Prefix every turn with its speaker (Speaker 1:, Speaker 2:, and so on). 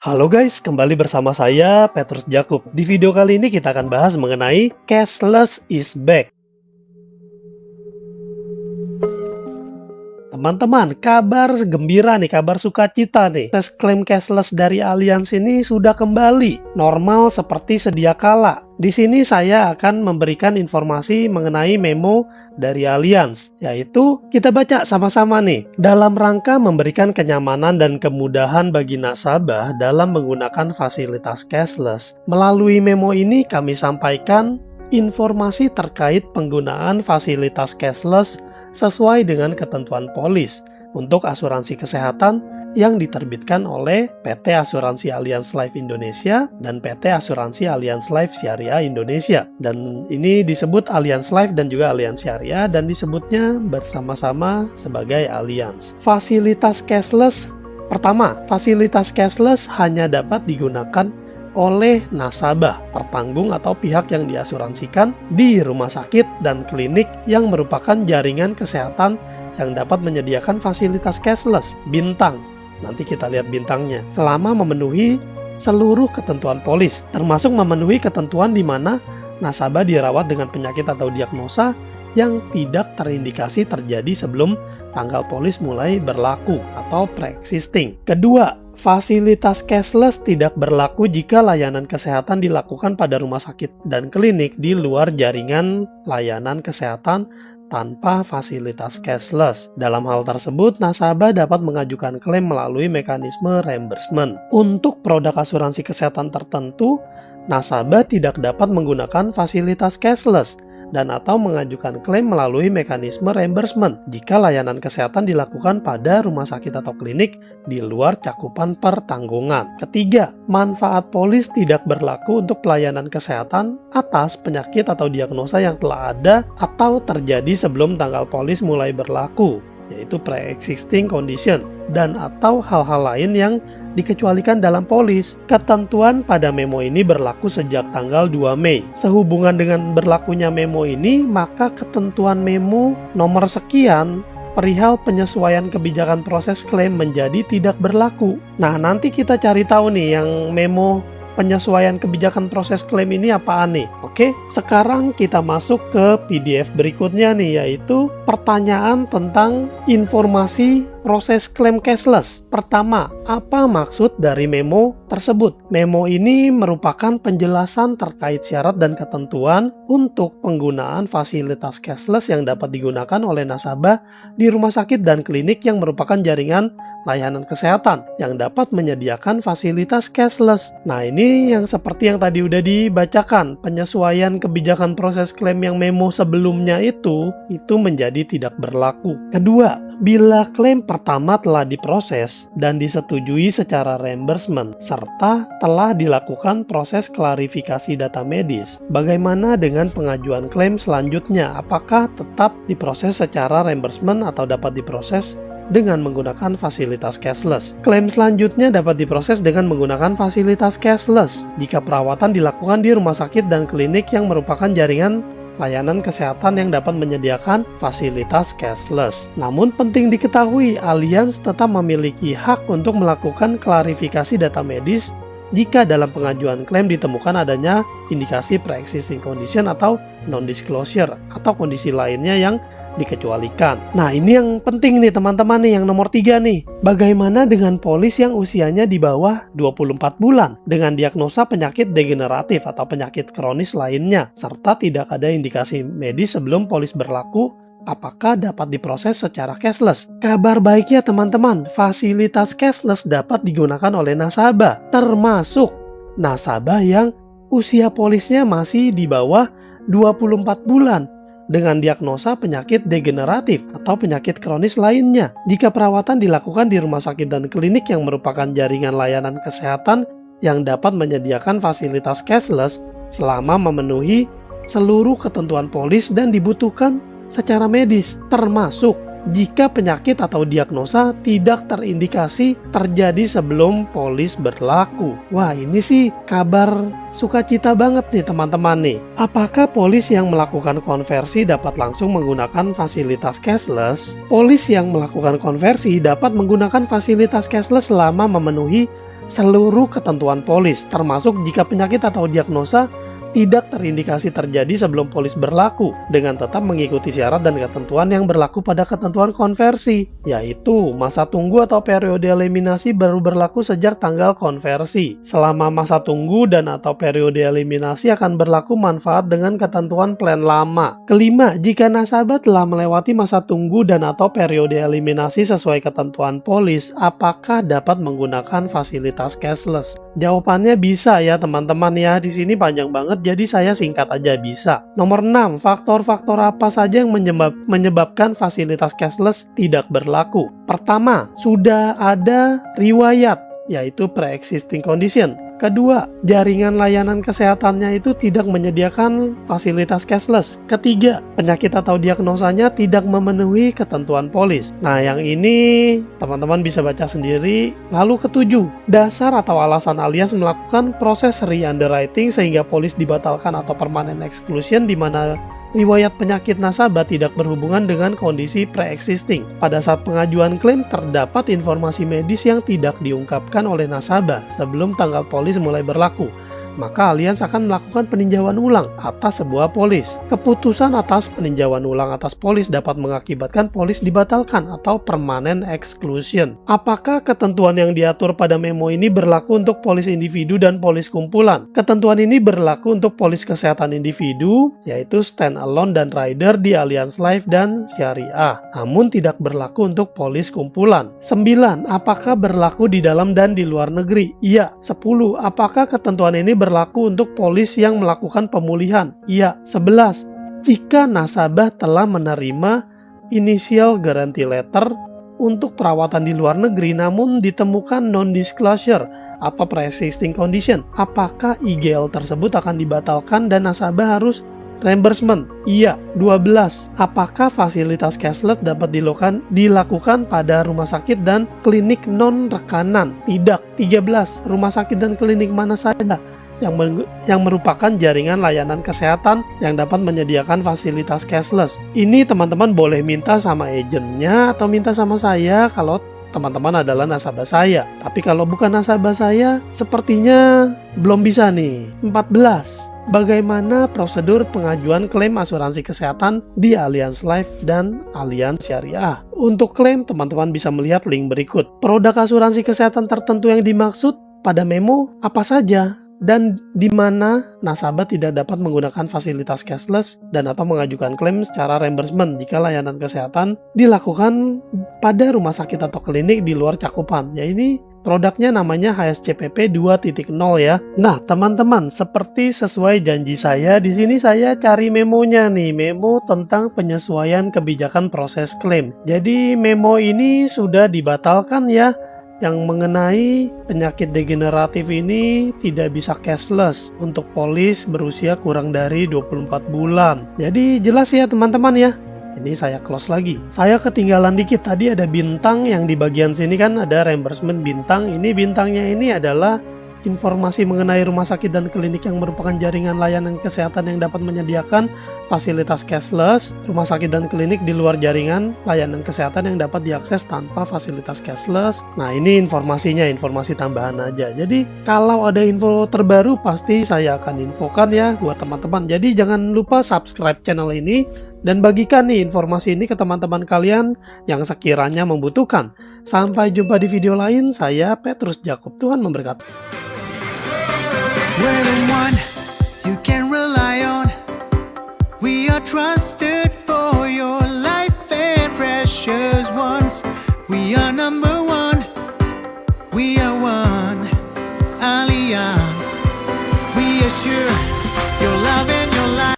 Speaker 1: Halo guys, kembali bersama saya Petrus Jakub. Di video kali ini kita akan bahas mengenai cashless is back. Teman-teman, kabar gembira nih, kabar sukacita nih. Tes klaim cashless dari Allianz ini sudah kembali normal seperti sedia kala. Di sini saya akan memberikan informasi mengenai memo dari Allianz, yaitu kita baca sama-sama nih. Dalam rangka memberikan kenyamanan dan kemudahan bagi nasabah dalam menggunakan fasilitas cashless, melalui memo ini kami sampaikan informasi terkait penggunaan fasilitas cashless sesuai dengan ketentuan polis untuk asuransi kesehatan yang diterbitkan oleh PT Asuransi Allianz Life Indonesia dan PT Asuransi Allianz Life Syariah Indonesia. Dan ini disebut Allianz Life dan juga Allianz Syariah dan disebutnya bersama-sama sebagai Allianz. Fasilitas cashless pertama, fasilitas cashless hanya dapat digunakan oleh nasabah, pertanggung atau pihak yang diasuransikan di rumah sakit dan klinik yang merupakan jaringan kesehatan yang dapat menyediakan fasilitas cashless. Bintang, nanti kita lihat bintangnya, selama memenuhi seluruh ketentuan polis, termasuk memenuhi ketentuan di mana nasabah dirawat dengan penyakit atau diagnosa yang tidak terindikasi terjadi sebelum tanggal polis mulai berlaku atau pre-existing. Kedua, fasilitas cashless tidak berlaku jika layanan kesehatan dilakukan pada rumah sakit dan klinik di luar jaringan layanan kesehatan tanpa fasilitas cashless. Dalam hal tersebut, nasabah dapat mengajukan klaim melalui mekanisme reimbursement. Untuk produk asuransi kesehatan tertentu, nasabah tidak dapat menggunakan fasilitas cashless dan atau mengajukan klaim melalui mekanisme reimbursement jika layanan kesehatan dilakukan pada rumah sakit atau klinik di luar cakupan pertanggungan. Ketiga, manfaat polis tidak berlaku untuk pelayanan kesehatan atas penyakit atau diagnosa yang telah ada atau terjadi sebelum tanggal polis mulai berlaku, yaitu pre-existing condition, dan atau hal-hal lain yang dikecualikan dalam polis. Ketentuan pada memo ini berlaku sejak tanggal 2 Mei. Sehubungan dengan berlakunya memo ini, maka ketentuan memo nomor sekian perihal penyesuaian kebijakan proses klaim menjadi tidak berlaku. Nah, nanti kita cari tahu nih yang memo penyesuaian kebijakan proses klaim ini apaan nih? Oke, sekarang kita masuk ke PDF berikutnya nih, yaitu pertanyaan tentang informasi proses klaim cashless. Pertama, apa maksud dari memo tersebut? Memo ini merupakan penjelasan terkait syarat dan ketentuan untuk penggunaan fasilitas cashless yang dapat digunakan oleh nasabah di rumah sakit dan klinik yang merupakan jaringan layanan kesehatan yang dapat menyediakan fasilitas cashless. Nah, ini yang seperti yang tadi udah dibacakan, penyesuaian kebijakan proses klaim yang memo sebelumnya itu menjadi tidak berlaku. Kedua, bila klaim pertama telah diproses dan disetujui secara reimbursement serta telah dilakukan proses klarifikasi data medis, bagaimana dengan pengajuan klaim selanjutnya? Apakah tetap diproses secara reimbursement atau dapat diproses dengan menggunakan fasilitas cashless? Klaim selanjutnya dapat diproses dengan menggunakan fasilitas cashless jika perawatan dilakukan di rumah sakit dan klinik yang merupakan jaringan layanan kesehatan yang dapat menyediakan fasilitas cashless. Namun penting diketahui, Allianz tetap memiliki hak untuk melakukan klarifikasi data medis jika dalam pengajuan klaim ditemukan adanya indikasi pre-existing condition atau non-disclosure atau kondisi lainnya yang dikecualikan. Nah, ini yang penting nih teman-teman nih, yang nomor 3 nih. Bagaimana dengan polis yang usianya di bawah 24 bulan dengan diagnosa penyakit degeneratif atau penyakit kronis lainnya serta tidak ada indikasi medis sebelum polis berlaku? Apakah dapat diproses secara cashless? Kabar baiknya teman-teman, fasilitas cashless dapat digunakan oleh nasabah, termasuk nasabah yang usia polisnya masih di bawah 24 bulan dengan diagnosa penyakit degeneratif atau penyakit kronis lainnya jika perawatan dilakukan di rumah sakit dan klinik yang merupakan jaringan layanan kesehatan yang dapat menyediakan fasilitas cashless selama memenuhi seluruh ketentuan polis dan dibutuhkan secara medis, termasuk jika penyakit atau diagnosa tidak terindikasi terjadi sebelum polis berlaku. Wah, ini sih kabar sukacita banget nih teman-teman nih. Apakah polis yang melakukan konversi dapat langsung menggunakan fasilitas cashless? Polis yang melakukan konversi dapat menggunakan fasilitas cashless selama memenuhi seluruh ketentuan polis, termasuk jika penyakit atau diagnosa tidak terindikasi terjadi sebelum polis berlaku, dengan tetap mengikuti syarat dan ketentuan yang berlaku pada ketentuan konversi, yaitu masa tunggu atau periode eliminasi baru berlaku sejak tanggal konversi. Selama masa tunggu dan atau periode eliminasi akan berlaku manfaat dengan ketentuan plan lama. Kelima, jika nasabah telah melewati masa tunggu dan atau periode eliminasi sesuai ketentuan polis, apakah dapat menggunakan fasilitas cashless? Jawabannya bisa ya teman-teman ya, di sini panjang banget jadi saya singkat aja bisa. Nomor 6, faktor-faktor apa saja yang menyebabkan fasilitas cashless tidak berlaku? Pertama, sudah ada riwayat, yaitu pre-existing condition. Kedua, jaringan layanan kesehatannya itu tidak menyediakan fasilitas cashless. Ketiga, penyakit atau diagnosanya tidak memenuhi ketentuan polis. Nah, yang ini teman-teman bisa baca sendiri. Lalu ketujuh, dasar atau alasan alias melakukan proses re-underwriting sehingga polis dibatalkan atau permanent exclusion di mana riwayat penyakit nasabah tidak berhubungan dengan kondisi pre-existing. Pada saat pengajuan klaim terdapat informasi medis yang tidak diungkapkan oleh nasabah sebelum tanggal polis mulai berlaku, maka Allianz akan melakukan peninjauan ulang atas sebuah polis. Keputusan atas peninjauan ulang atas polis dapat mengakibatkan polis dibatalkan atau permanent exclusion. Apakah ketentuan yang diatur pada memo ini berlaku untuk polis individu dan polis kumpulan? Ketentuan ini berlaku untuk polis kesehatan individu, yaitu stand alone dan rider di Allianz Life dan Syariah, namun tidak berlaku untuk polis kumpulan. 9. Apakah berlaku di dalam dan di luar negeri? Iya. 10. Apakah ketentuan ini berlaku untuk polis yang melakukan pemulihan? Iya. 11. Jika nasabah telah menerima initial guarantee letter untuk perawatan di luar negeri namun ditemukan non-disclosure atau pre-existing condition, apakah IGL tersebut akan dibatalkan dan nasabah harus reimbursement? Iya. 12. Apakah fasilitas cashless dapat dilakukan pada rumah sakit dan klinik non-rekanan? Tidak. 13. Rumah sakit dan klinik mana saja yang merupakan jaringan layanan kesehatan yang dapat menyediakan fasilitas cashless? Ini teman-teman boleh minta sama agennya atau minta sama saya kalau teman-teman adalah nasabah saya. Tapi kalau bukan nasabah saya, sepertinya belum bisa nih. 14. Bagaimana prosedur pengajuan klaim asuransi kesehatan di Allianz Life dan Allianz Syariah? Untuk klaim, teman-teman bisa melihat link berikut. Produk asuransi kesehatan tertentu yang dimaksud pada memo apa saja, dan di mana nasabah tidak dapat menggunakan fasilitas cashless dan atau mengajukan klaim secara reimbursement jika layanan kesehatan dilakukan pada rumah sakit atau klinik di luar cakupan. Ya, ini produknya namanya HSCPP 2.0 ya. Nah, teman-teman, seperti sesuai janji saya, di sini saya cari memonya nih, memo tentang penyesuaian kebijakan proses klaim. Jadi memo ini sudah dibatalkan ya. Yang mengenai penyakit degeneratif ini tidak bisa cashless untuk polis berusia kurang dari 24 bulan. Jadi jelas ya teman-teman ya. Ini saya close lagi. Saya ketinggalan dikit, tadi ada bintang yang di bagian sini kan ada reimbursement bintang. Ini bintangnya ini adalah informasi mengenai rumah sakit dan klinik yang merupakan jaringan layanan kesehatan yang dapat menyediakan fasilitas cashless, rumah sakit dan klinik di luar jaringan layanan kesehatan yang dapat diakses tanpa fasilitas cashless. Nah, ini informasinya, informasi tambahan aja. Jadi kalau ada info terbaru pasti saya akan infokan ya buat teman-teman. Jadi jangan lupa subscribe channel ini dan bagikan nih informasi ini ke teman-teman kalian yang sekiranya membutuhkan. Sampai jumpa di video lain. Saya Petrus Jacob. Tuhan memberkati.
Speaker 2: We're the one you can rely on. We are trusted.